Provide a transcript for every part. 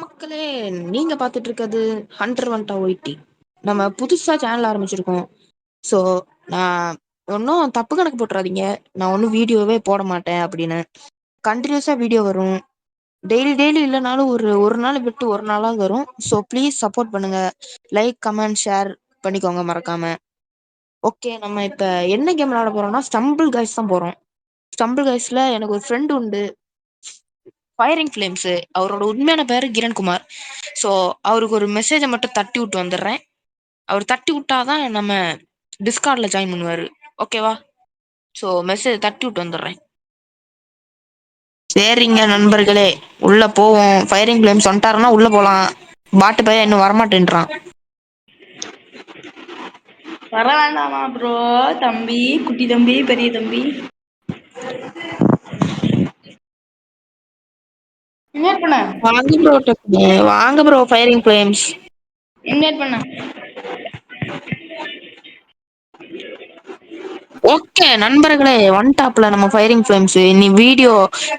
மக்களே, நீங்க பாத்துட்டு இருக்கிறது ஹண்டர் வண்டா ஒயிட்டி. நம்ம புதுசா சேனல் ஆரம்பிச்சிருக்கோம். ஸோ நான் ஒன்றும் தப்பு கணக்கு போட்டுறாதீங்க. நான் ஒன்றும் வீடியோவே போட மாட்டேன் அப்படின்னு. கண்டினியூஸா வீடியோ வரும். டெய்லி டெய்லி இல்லைனாலும் ஒரு ஒரு நாள் விட்டு ஒரு நாளாவது வரும். ஸோ ப்ளீஸ் சப்போர்ட் பண்ணுங்க. லைக், கமெண்ட், ஷேர் பண்ணிக்கோங்க மறக்காம. ஓகே, நம்ம இப்ப என்ன கேம் விளையாட போறோம்னா ஸ்டம்பிள் கைஸ் தான் போறோம். ஸ்டம்பிள் கைஸ்ல எனக்கு ஒரு ஃப்ரெண்டு உண்டு, ஃபயரிங் ஃப்ளேம்ஸ். அவரோட உண்மையான பேரு கிரண்குமார். ஸோ அவருக்கு ஒரு மெசேஜை மட்டும் தட்டி விட்டு வந்துடுறேன். அவர் தட்டி விட்டாதான் நம்ம டிஸ்கார்ட்ல ஜாயின் பண்ணுவாரு. ஓகேவா? ஸோ மெசேஜ் தட்டி விட்டு வந்துடுறேன். சரிங்க நண்பர்களே, உள்ள போவோம். ஃபயரிங் ஃப்ளேம்ஸ் வந்துட்டாருன்னா உள்ள போலாம். பாட்டு பையன் இன்னும் வரமாட்டேன்றான். வர வேண்டாமா ப்ரோ? தம்பி, குட்டி தம்பி, பெரிய தம்பி, இன்வைட் பண்ண வாங்க ப்ரோ, வாங்க ப்ரோ ஃபயரிங் ஃப்ளேம்ஸ். இன்வைட் பண்ண. ஓகே நண்பர்களே, ஒன் டாப்ல நம்ம ஃபயரிங் ஃப்ளேம்ஸ் இனி வீடியோ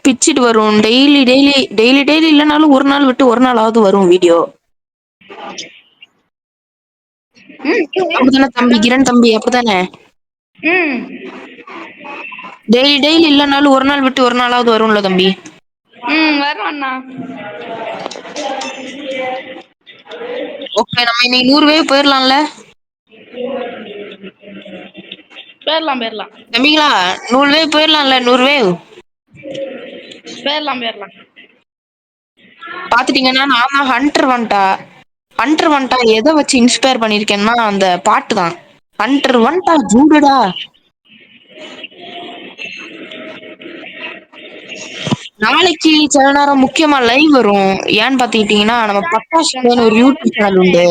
பிச்சிட்டு வரும். டெய்லி டெய்லி டெய்லி டெய்லி இல்லைனாலும் ஒரு நாள் விட்டு ஒரு நாளாவது வரும் வீடியோ. அப்படித்தானே தம்பி, கிரண் தம்பி? அப்படித்தானே? டெய்லி டெய்லி இல்லைனாலும் ஒரு நாள் விட்டு ஒரு நாளாவது வரும்ல தம்பி? வரும் அண்ணா. ஓகே, நம்ம இன்னைக்கு 100 வேவ் போயிடலாம்ல போயிடலாம். தம்பிங்களா? 100 வேவ் போயிடலாம்ல? 100 வேவ் போயிடலாம். பாத்துட்டீங்கன்னா நான் தான் ஹண்டர் வண்டா எதை வச்சு இன்ஸ்பயர் பண்ணிருக்கேன்னா அந்த பாட்டு தான். ஹண்டர் வண்டா ஜூடுடா. நாளைக்கு சில நேரம் முக்கியமா லைவ் வரும். ஏன்னு பாத்துக்கிட்டீங்கன்னா நம்ம பட்டாசுன்னு ஒரு யூடியூப் சேனல் உண்டு.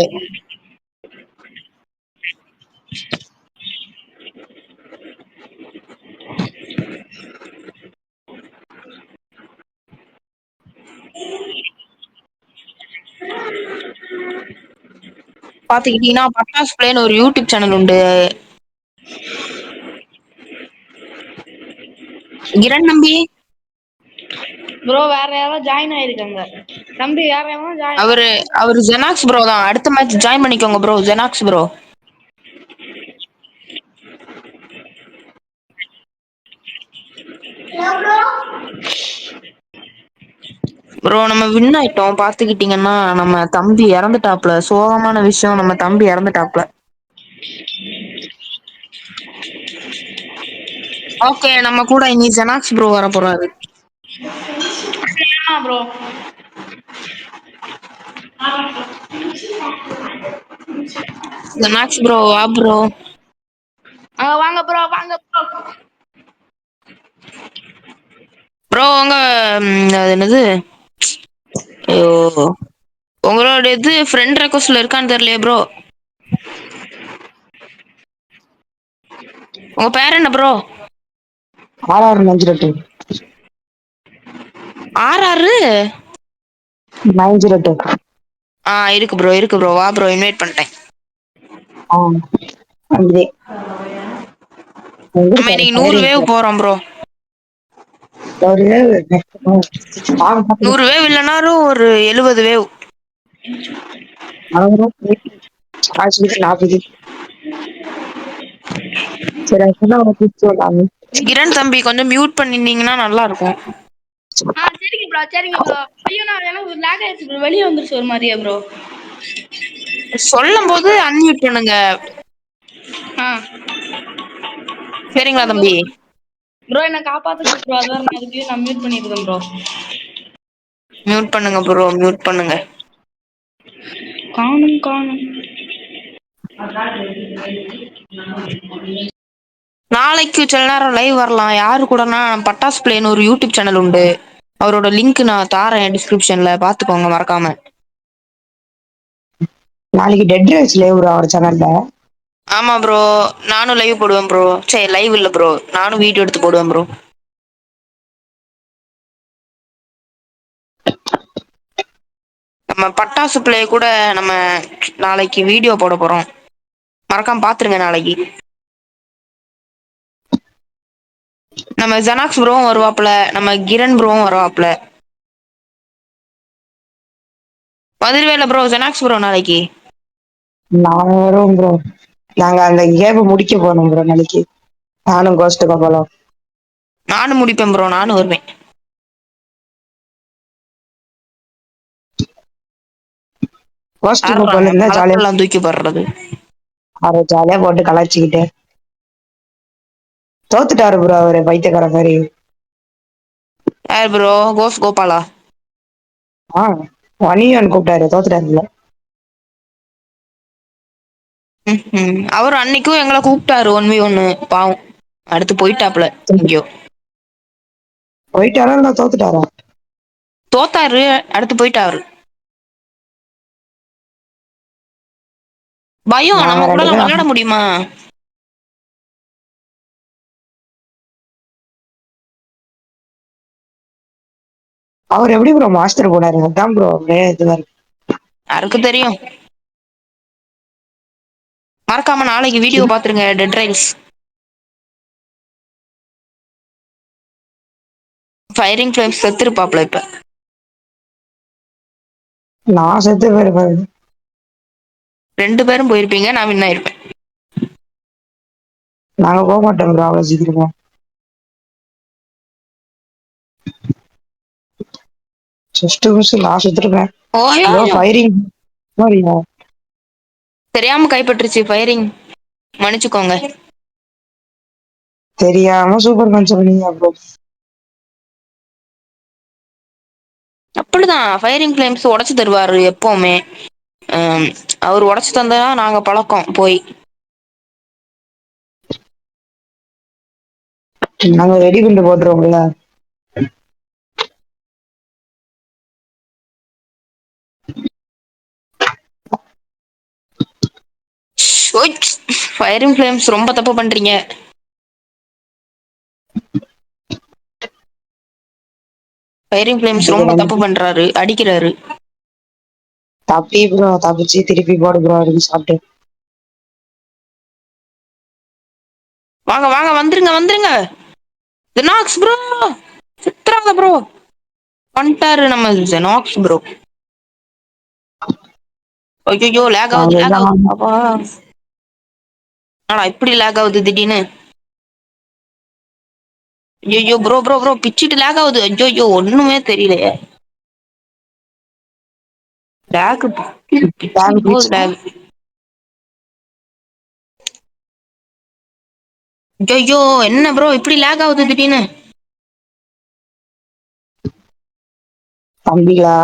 பாத்துக்கிட்டீங்கன்னா பட்டாஸ் பிளேன்னு ஒரு யூடியூப் சேனல் உண்டு. கிரண் தம்பி, ப்ரோ வேற யாராவது ஜாயின் ஆயிருக்காங்க. தம்பி வேற யாராவது அவரு ஜெனாக்ஸ் ப்ரோ தான். அடுத்த மேட்ச் ஜாயின் பண்ணிக்கோங்க ப்ரோ, ஜெனாக்ஸ் ப்ரோ. ப்ரோ நம்ம வின் ஆயிட்டோம். பாத்துக்கிட்டீங்கன்னா நம்ம தம்பி இறந்துட்டாப்ல. சோகமான விஷயம், நம்ம தம்பி இறந்துட்டாப்ல. ஓகே, நம்ம கூட இனி ஜெனாக்ஸ் ப்ரோ வர போறாரு. ப்ரோ. ஜெனாக்ஸ் ப்ரோ வா ப்ரோ. வாங்க ப்ரோ. ப்ரோ உங்க அது என்னது, ஐயோ, உங்களோட இது ஃப்ரெண்ட் ரெக்வஸ்ட்ல இருக்கான்னு தெரியலையே ப்ரோ. உங்க பேர் என்ன ப்ரோ? ஆர்ஆர் 902. ஆர்ஆர் 902. இருக்கு ப்ரோ. வா ப்ரோ, இன்வைட் பண்ணிட்டேன். நன்றி. நம்ம இன்னைக்கு 100 வேவ் போறோம் ப்ரோ. 100 வேவ் இல்லைனாலும் ஒரு 70 வேவ். 40. சரி, கிரண் தம்பி கொஞ்சம் மியூட் பண்ணிருந்தீங்கன்னா நல்லா இருக்கும். சரிங்க ப்ரோ. ஐயோ நான் எனக்கு லாக் ஆயிடுச்சு ப்ரோ. வெளியே வந்துருச்சு ஒரு மாதிரியா ப்ரோ. சொல்லும் போது அன்மியூட் பண்ணுங்க. சரிங்களா தம்பி? ப்ரோ என்ன காப்பாத்துங்க ப்ரோ. அதான் நான் அதுக்கு நான் மியூட் பண்ணிருக்கேன் ப்ரோ. மியூட் பண்ணுங்க ப்ரோ, மியூட் பண்ணுங்க. காணும். நாளைக்கு சில நேரம் லைவ் வரலாம். யாரு கூடனா பட்டாஸ் பிளேன்னு ஒரு யூடியூப் சேனல் உண்டு. அவரோட லிங்க் நான் தாரேன் டிஸ்கிரிப்ஷன்ல, பாத்துக்கோங்க மறக்காம. நாளைக்கு டெட் ரேஸ் லைவ் அவர் சேனல்ல. ஆமா ப்ரோ, நானும் லைவ் போடுவேன் ப்ரோ. சரி, லைவ் இல்ல ப்ரோ, நானும் வீடியோ எடுத்து போடுவேன் ப்ரோ. நம்ம பட்டாசு பிளே கூட நம்ம நாளைக்கு வீடியோ போட போறோம். மறக்காம பாத்துருங்க நாளைக்கு. நம்ம ஜெனாக்ஸ் ப்ரோவும் வருவாப்ல, நம்ம கிரண் ப்ரோவும் வருவாப்ல. வந்துருவேல ப்ரோ ஜெனாக்ஸ் ப்ரோ நாளைக்கு. நான் வருவேன் ப்ரோ. நாங்க அந்த கேம் முடிக்க போனோம் ப்ரோ நாளைக்கு. நானும் கோஸ்ட் கப்பலும். நானும் முடிப்பேன் ப்ரோ, நானும் வருவேன். கோஸ்ட் கப்பல் ஆடுறாங்க இருந்தா ஜாலியா கலத்தெல்லாம் தூக்கி போடுறது. அவரை ஜாலியா போட்டு கலாய்ச்சிக்கிட்டு. தோத்துட்டாரு ப்ரோ அவரு பைத்தியக்கார மாதிரி. யார் ப்ரோ? கோஸ் கோபாலா? ஆ, வனியன் கூப்பிட்டாரு தோத்துட்டாருல. அவர் அன்னைக்கும் எங்களை கூப்பிட்டாரு 1v1. பாவம் அடுத்து போயிட்டாப்ல எங்கயோ. போயிட்டாரா இல்ல தோத்துட்டாரா? தோத்தாரு, அடுத்து போயிட்டாரு. பயம், நாங்க நம்ம கூட ரெண்டு எல்லாம் பேரும் விளையாட முடியுமா? அவர் எப்படி ப்ரோ மாஸ்டர் போனாரு? அதான் ப்ரோ அப்படியே இதுவா இருக்கு. யாருக்கு தெரியும். மறக்காம நாளைக்கு வீடியோ பாத்துருங்க. டெட் ரைல்ஸ் ஃபயரிங் ஃபிளேம்ஸ் செத்துருப்பாப்ல இப்ப. நான் செத்து போயிருப்பேன். 2 பேரும் போயிருப்பீங்க, நான் வின் ஆயிருப்பேன். நாங்க போக மாட்டோம் ப்ரோ அவ்வளவு சீக்கிரமா. ஜஸ்ட் மிஸ் நான் செத்துருப்பேன். ப்ரோ ஓயோயோ, ஃபயரிங் தெரியாம கைப்பற்றுச்சு ஃபயரிங், மன்னிச்சுக்கோங்க. தெரியாம சூப்பர் மேன் சொன்னீங்க ப்ரோ. அப்படிதான் ஃபயரிங் ஃபிளேம்ஸ் உடைச்சு தருவாரு எப்பவுமே. அம், அவர் உடைச்சு தந்தா நாங்க பழக்கம் போய். நாங்க வெடிகுண்டு போட்டுருவோம்ல. ஃபயரிங் ஃபிளேம்ஸ் ரொம்ப தப்பு பண்றீங்க. ஃபயரிங் ஃபிளேம்ஸ் இதுக்கு ரொம்ப தப்பு நன்றி. பண்றாரு, அடிக்கிறாரு. தப்பி ப்ரோ தப்பிச்சு திருப்பி போடு ப்ரோ அப்படின்னு சாப்பிட்டு. வாங்க வாங்க, வந்துருங்க வந்துருங்க. ஜெனாக்ஸ் ப்ரோ சித்ராங்க ப்ரோ வந்துட்டாரு நம்ம ஜெனாக்ஸ் ப்ரோ. ஐயோ லேக் ஆகுது லேக் ஆகுது. அவ்வளவுதான். அப்பா ஆனா இப்படி லேக் ஆகுது திடீர்னு. ஐயோ ப்ரோ ப்ரோ ப்ரோ பிச்சிட்டு லேக் ஆகுது. ஐயோ ஒண்ணுமே தெரியலையே. லேக் பிச்சிட்டு போகுது லேக். ஐயோ என்ன ப்ரோ இப்படி லேக் ஆகுது திடீர்னு. தம்பிகளா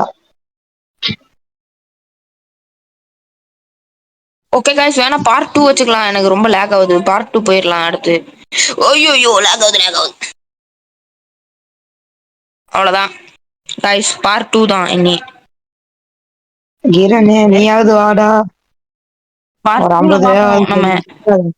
ஓகே காய்ஸ், வேணா பார்ட் 2 வச்சுக்கலாம். எனக்கு ரொம்ப லேக் ஆகுது. பார்ட் 2 போயிடலாம் அடுத்து. ஐயோ லேக் ஆகுது லேக் ஆகுது. அவ்வளவுதான் காய்ஸ், பார்ட் 2 தான் இனி. கிரணே நீயாவது வாடா. பார்ட் ஒரு 2ல 50 பார்ப்போம் நம்ம.